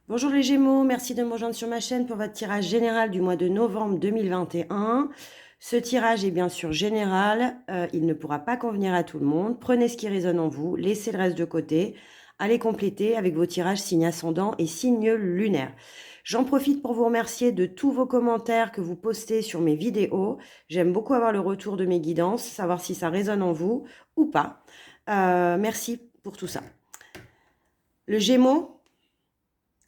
Bonjour les Gémeaux, merci de me rejoindre sur ma chaîne pour votre tirage général du mois de novembre 2021. Ce tirage est bien sûr général, il ne pourra pas convenir à tout le monde. Prenez ce qui résonne en vous, laissez le reste de côté. Allez compléter avec vos tirages signe ascendant et signe lunaire. J'en profite pour vous remercier de tous vos commentaires que vous postez sur mes vidéos. J'aime beaucoup avoir le retour de mes guidances, savoir si ça résonne en vous ou pas. Merci pour tout ça. Le Gémeaux.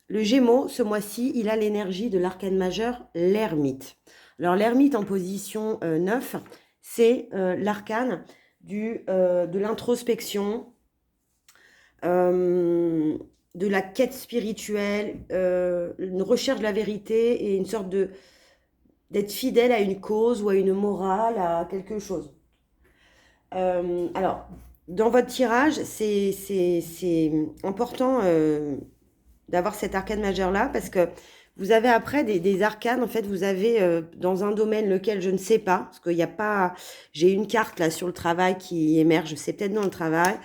Le Gémeaux, ce mois-ci, il a l'énergie de l'arcane majeur, l'ermite. Alors l'ermite en position 9, c'est l'arcane de l'introspection, de la quête spirituelle, une recherche de la vérité et une sorte d'être fidèle à une cause ou à une morale, à quelque chose. Alors, dans votre tirage, c'est important d'avoir cet arcane majeur là parce que vous avez après des arcanes. En fait, vous avez dans un domaine lequel je ne sais pas, parce qu'il n'y a pas, j'ai une carte là sur le travail qui émerge, c'est peut-être dans le travail,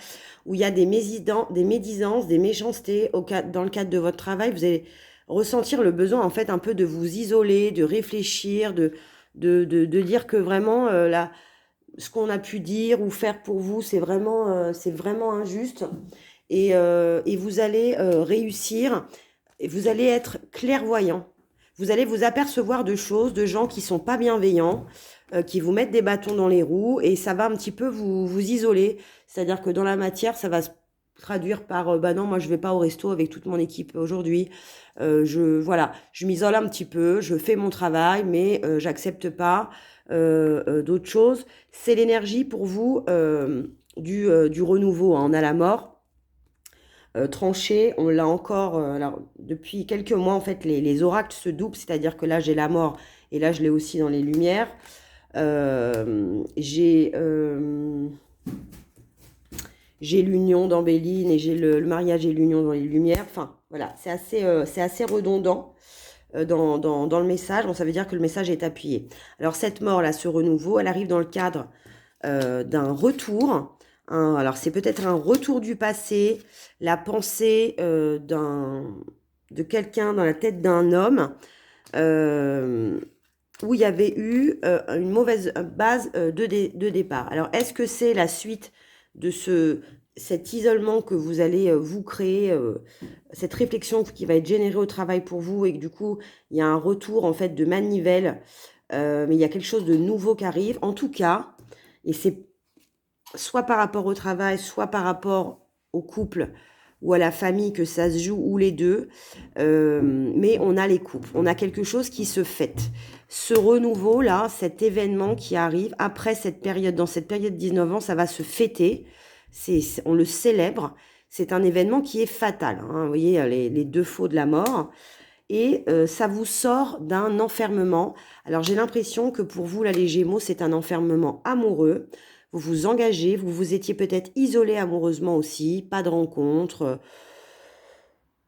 où il y a des médisances, des méchancetés dans le cadre de votre travail. Vous allez ressentir le besoin en fait un peu de vous isoler, de réfléchir, de dire que vraiment ce qu'on a pu dire ou faire pour vous, c'est vraiment injuste. Et vous allez réussir, et vous allez être clairvoyant. Vous allez vous apercevoir de choses, de gens qui sont pas bienveillants, qui vous mettent des bâtons dans les roues, et ça va un petit peu vous isoler. C'est-à-dire que dans la matière, ça va se traduire par bah non, moi je vais pas au resto avec toute mon équipe aujourd'hui. Voilà, je m'isole un petit peu, je fais mon travail, mais j'accepte pas d'autres choses. C'est l'énergie pour vous du renouveau, hein. On a la mort tranché, on l'a encore, alors depuis quelques mois en fait les oracles se doublent, c'est-à-dire que là j'ai la mort et là je l'ai aussi dans les lumières. J'ai l'union d'Ambéline et j'ai le mariage et l'union dans les lumières. Enfin voilà, c'est assez redondant dans le message. Bon, ça veut dire que le message est appuyé. Alors cette mort là, ce renouveau, elle arrive dans le cadre d'un retour. Alors c'est peut-être un retour du passé, la pensée de quelqu'un dans la tête d'un homme où il y avait eu une mauvaise base de départ. Alors est-ce que c'est la suite de cet isolement que vous allez vous créer, cette réflexion qui va être générée au travail pour vous et que du coup il y a un retour en fait de manivelle, mais il y a quelque chose de nouveau qui arrive. En tout cas, et c'est soit par rapport au travail, soit par rapport au couple ou à la famille que ça se joue, ou les deux. Mais on a les couples, on a quelque chose qui se fête. Ce renouveau-là, cet événement qui arrive après cette période, dans cette période de 19 ans, ça va se fêter. On le célèbre. C'est un événement qui est fatal, hein. Vous voyez, les deux faux de la mort. Et ça vous sort d'un enfermement. Alors j'ai l'impression que pour vous, là, les Gémeaux, c'est un enfermement amoureux. Vous vous engagez, vous vous étiez peut-être isolé amoureusement aussi, pas de rencontre,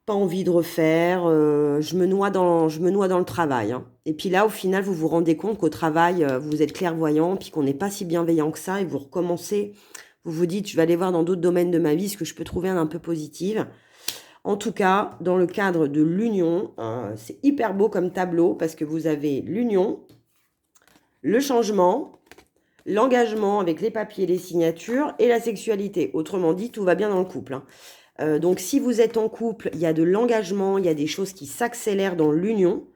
pas envie de refaire, je me noie dans le travail, hein. Et puis là, au final, vous vous rendez compte qu'au travail, vous êtes clairvoyant, puis qu'on n'est pas si bienveillant que ça, et vous recommencez, vous vous dites, je vais aller voir dans d'autres domaines de ma vie ce que je peux trouver un peu positive. En tout cas, dans le cadre de l'union, c'est hyper beau comme tableau parce que vous avez l'union, le changement, l'engagement avec les papiers, les signatures et la sexualité. Autrement dit, tout va bien dans le couple, hein. Donc si vous êtes en couple, il y a de l'engagement, il y a des choses qui s'accélèrent dans l'union,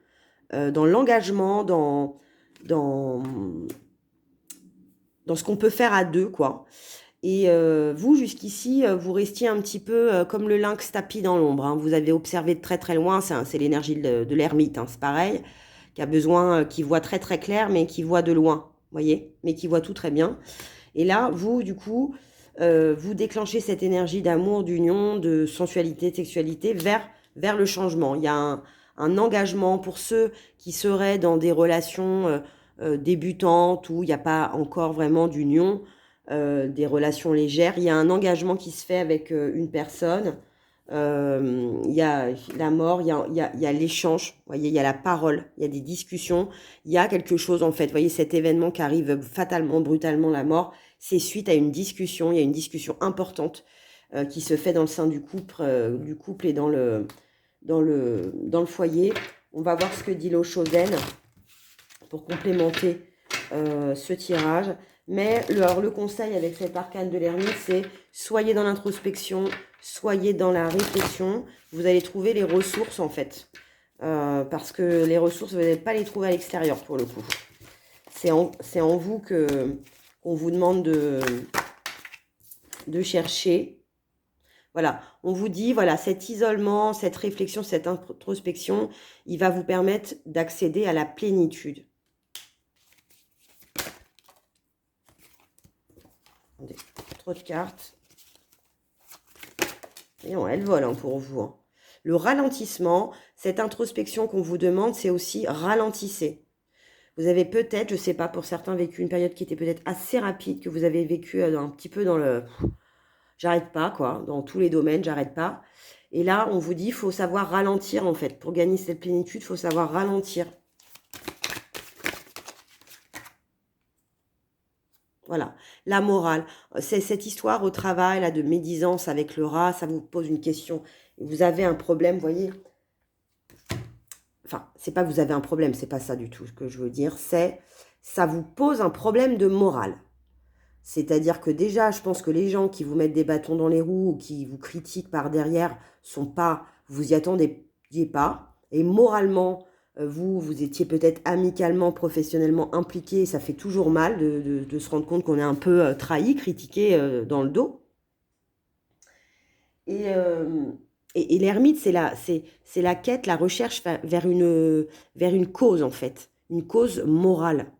dans l'engagement, dans, dans ce qu'on peut faire à deux, quoi. Et vous, jusqu'ici, vous restiez un petit peu comme le lynx tapi dans l'ombre, hein. Vous avez observé de très très loin, c'est l'énergie de l'ermite, hein, c'est pareil, qui a besoin, qui voit très très clair, mais qui voit de loin, voyez, mais qui voit tout très bien. Et là, vous, du coup, vous déclenchez cette énergie d'amour, d'union, de sensualité, de sexualité vers le changement. Il y a un engagement pour ceux qui seraient dans des relations débutantes où il n'y a pas encore vraiment d'union, des relations légères. Il y a un engagement qui se fait avec une personne. Il y a la mort, il y a l'échange, vous voyez, il y a la parole, il y a des discussions, il y a quelque chose en fait. Vous voyez, cet événement qui arrive fatalement, brutalement, la mort, c'est suite à une discussion. Il y a une discussion importante qui se fait dans le sein du couple et dans le foyer. On va voir ce que dit l'eau chaudaine pour complémenter ce tirage. Mais alors, le conseil avec cet arcane de l'ermite, c'est soyez dans l'introspection, soyez dans la réflexion. Vous allez trouver les ressources en fait. Parce que les ressources, vous n'allez pas les trouver à l'extérieur pour le coup. C'est en vous qu'on vous demande de chercher. Voilà, on vous dit, voilà, cet isolement, cette réflexion, cette introspection, il va vous permettre d'accéder à la plénitude. Attendez, trop de cartes. Et non, elles volent hein, pour vous. Hein. Le ralentissement, cette introspection qu'on vous demande, c'est aussi ralentissez. Vous avez peut-être, je ne sais pas, pour certains, vécu une période qui était peut-être assez rapide, que vous avez vécu un petit peu dans le... J'arrête pas, quoi. Dans tous les domaines, j'arrête pas. Et là, on vous dit, il faut savoir ralentir, en fait. Pour gagner cette plénitude, il faut savoir ralentir. Voilà. La morale. C'est cette histoire au travail, là, de médisance avec le rat. Ça vous pose une question. Vous avez un problème, vous voyez. Enfin, c'est pas que vous avez un problème, c'est pas ça du tout ce que je veux dire. C'est, ça vous pose un problème de morale. C'est-à-dire que déjà, je pense que les gens qui vous mettent des bâtons dans les roues ou qui vous critiquent par derrière, sont pas, vous y attendiez pas. Et moralement, vous étiez peut-être amicalement, professionnellement impliqué. Et ça fait toujours mal de se rendre compte qu'on est un peu trahi, critiqué dans le dos. Et l'ermite, c'est la quête, la recherche vers une cause, en fait. Une cause morale.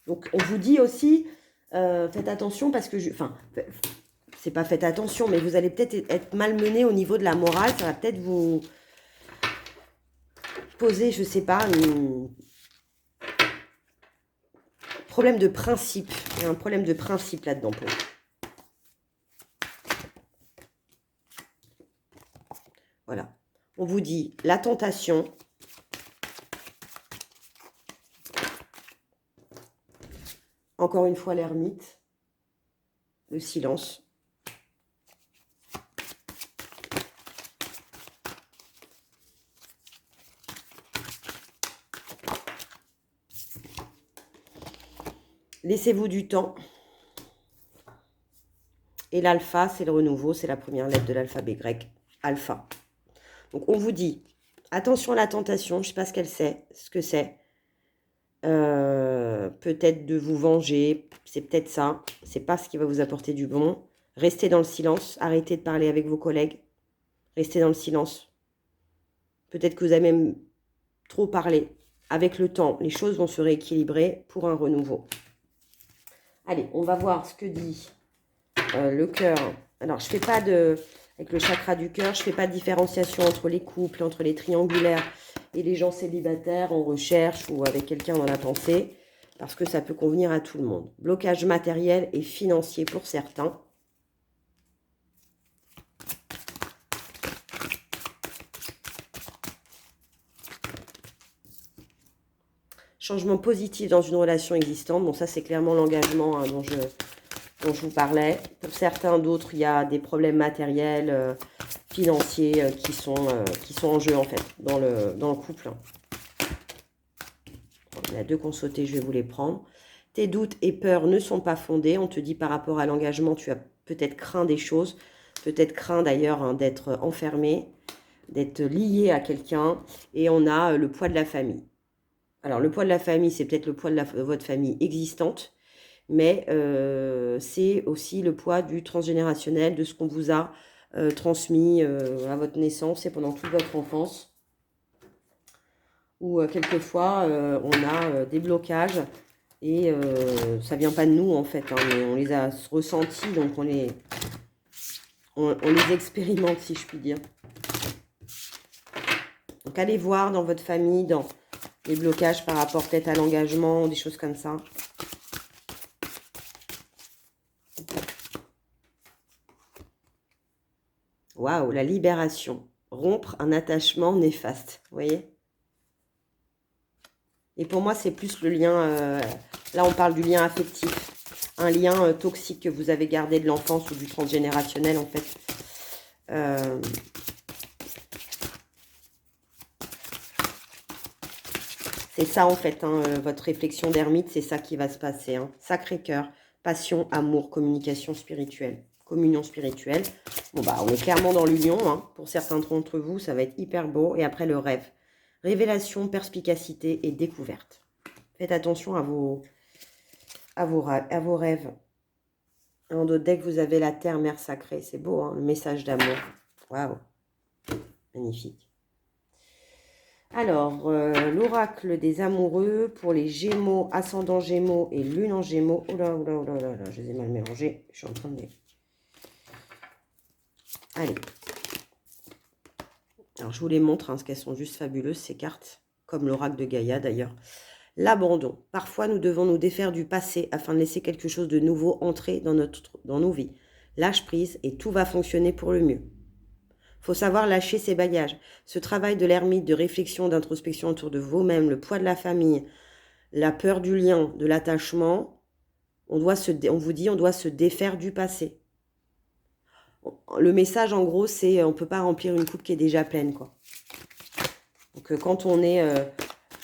Donc, on vous dit aussi, faites attention parce que... Enfin, c'est pas faites attention, mais vous allez peut-être être malmené au niveau de la morale. Ça va peut-être vous poser, je sais pas, un problème de principe. Il y a un problème de principe là-dedans pour vous. Voilà. On vous dit la tentation. Encore une fois, l'ermite. Le silence. Laissez-vous du temps. Et l'alpha, c'est le renouveau. C'est la première lettre de l'alphabet grec. Alpha. Donc, on vous dit, attention à la tentation. Je ne sais pas ce que c'est. Peut-être de vous venger. C'est peut-être ça. C'est pas ce qui va vous apporter du bon. Restez dans le silence. Arrêtez de parler avec vos collègues. Restez dans le silence. Peut-être que vous avez même trop parlé. Avec le temps, les choses vont se rééquilibrer pour un renouveau. Allez, on va voir ce que dit le cœur. Alors, je fais pas avec le chakra du cœur, je fais pas de différenciation entre les couples, entre les triangulaires et les gens célibataires en recherche ou avec quelqu'un dans la pensée, parce que ça peut convenir à tout le monde. Blocage matériel et financier pour certains. Changement positif dans une relation existante. Bon, ça, c'est clairement l'engagement hein, dont je vous parlais. Pour certains d'autres, il y a des problèmes matériels, financiers qui sont en jeu, en fait, dans le couple. Il y en a deux qui ont sauté, je vais vous les prendre. Tes doutes et peurs ne sont pas fondés. On te dit par rapport à l'engagement, tu as peut-être craint des choses. Peut-être craint d'ailleurs hein, d'être enfermé, d'être lié à quelqu'un. Et on a le poids de la famille. Alors, le poids de la famille, c'est peut-être le poids de votre famille existante, mais c'est aussi le poids du transgénérationnel, de ce qu'on vous a transmis à votre naissance et pendant toute votre enfance. Ou quelquefois, on a des blocages et ça ne vient pas de nous, en fait, hein, mais on les a ressentis, donc on les expérimente, si je puis dire. Donc, allez voir dans votre famille, dans les blocages par rapport peut-être à l'engagement, des choses comme ça. Waouh, la libération. Rompre un attachement néfaste. Vous voyez? Et pour moi, c'est plus le lien... là, on parle du lien affectif. Un lien toxique que vous avez gardé de l'enfance ou du transgénérationnel, en fait. C'est ça en fait, hein, votre réflexion d'ermite, c'est ça qui va se passer. Hein. Sacré-Cœur, passion, amour, communication spirituelle, communion spirituelle. Bon bah on est clairement dans l'union, hein. Pour certains d'entre vous, ça va être hyper beau. Et après le rêve, révélation, perspicacité et découverte. Faites attention à vos rêves. En d'autres decks, vous avez la terre, mère sacrée. C'est beau, hein, le message d'amour. Waouh, magnifique. Alors, l'oracle des amoureux pour les Gémeaux, ascendant Gémeaux et lune en Gémeaux. Oh là, oh là, oh là, oh là, je les ai mal mélangés. Je suis en train de les... Allez. Alors, je vous les montre, hein, parce qu'elles sont juste fabuleuses, ces cartes. Comme l'oracle de Gaïa, d'ailleurs. L'abandon. Parfois, nous devons nous défaire du passé afin de laisser quelque chose de nouveau entrer dans nos vies. Lâche prise et tout va fonctionner pour le mieux. Faut savoir lâcher ses bagages. Ce travail de l'ermite, de réflexion, d'introspection autour de vous-même, le poids de la famille, la peur du lien, de l'attachement, on vous dit on doit se défaire du passé. Le message, en gros, c'est on ne peut pas remplir une coupe qui est déjà pleine, quoi. Donc, quand on est...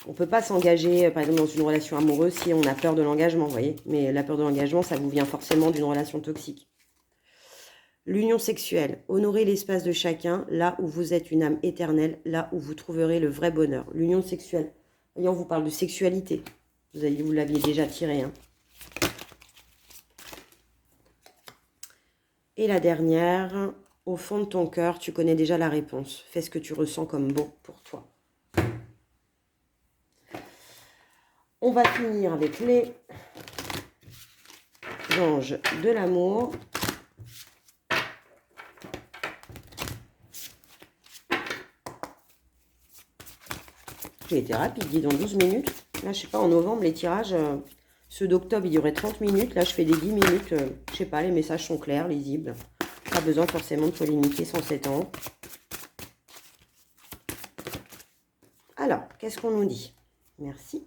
on ne peut pas s'engager, par exemple, dans une relation amoureuse si on a peur de l'engagement, vous voyez. Mais la peur de l'engagement, ça vous vient forcément d'une relation toxique. L'union sexuelle. Honorez l'espace de chacun, là où vous êtes une âme éternelle, là où vous trouverez le vrai bonheur. L'union sexuelle. Voyez, on vous parle de sexualité. Vous l'aviez déjà tiré. Hein. Et la dernière, au fond de ton cœur, tu connais déjà la réponse. Fais ce que tu ressens comme bon pour toi. On va finir avec les anges de l'amour. J'ai été rapide, dis donc, 12 minutes. Là, je sais pas, en novembre, les tirages, ceux d'octobre, ils duraient 30 minutes. Là, je fais des 10 minutes. Je sais pas, les messages sont clairs, lisibles. Pas besoin forcément de polémiquer sans s'étendre. Alors, qu'est-ce qu'on nous dit? Merci.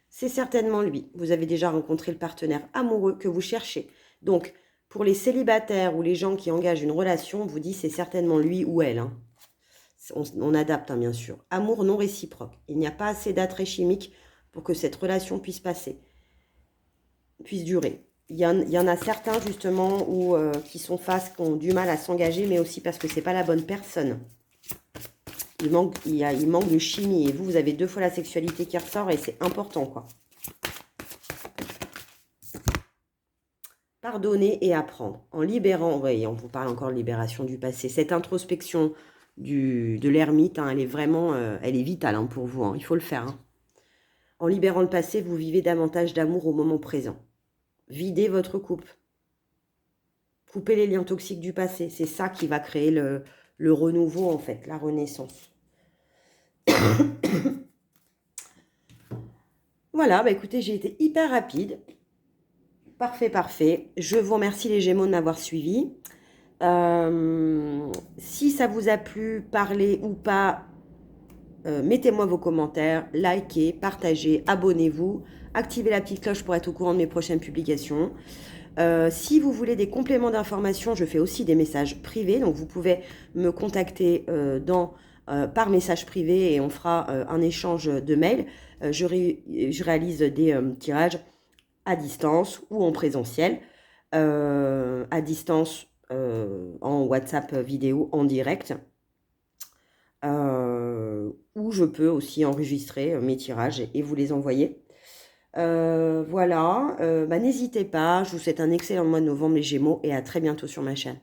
C'est certainement lui. Vous avez déjà rencontré le partenaire amoureux que vous cherchez. Donc, pour les célibataires ou les gens qui engagent une relation, on vous dit c'est certainement lui ou elle. Hein. On adapte, hein, bien sûr. Amour non réciproque. Il n'y a pas assez d'attrait chimique pour que cette relation puisse durer. Il y en a certains, justement, qui sont face, qui ont du mal à s'engager, mais aussi parce que ce n'est pas la bonne personne. Il manque de chimie. Et vous avez 2 fois la sexualité qui ressort et c'est important, quoi. Pardonner et apprendre. En libérant, vous voyez, on vous parle encore de libération du passé. Cette introspection de l'ermite, hein, elle est vraiment, elle est vitale, hein, pour vous. Hein, il faut le faire. Hein. En libérant le passé, vous vivez davantage d'amour au moment présent. Videz votre coupe. Coupez les liens toxiques du passé. C'est ça qui va créer le renouveau, en fait, la renaissance. Voilà, bah écoutez, j'ai été hyper rapide. Parfait, parfait. Je vous remercie les Gémeaux de m'avoir suivi. Si ça vous a plu, parlez ou pas, mettez-moi vos commentaires, likez, partagez, abonnez-vous, activez la petite cloche pour être au courant de mes prochaines publications. Si vous voulez des compléments d'information, je fais aussi des messages privés, donc vous pouvez me contacter par message privé et on fera un échange de mails. Je réalise des tirages à distance ou en présentiel. À distance, en WhatsApp vidéo en direct. Ou je peux aussi enregistrer mes tirages et vous les envoyer. Voilà, n'hésitez pas, je vous souhaite un excellent mois de novembre les Gémeaux et à très bientôt sur ma chaîne.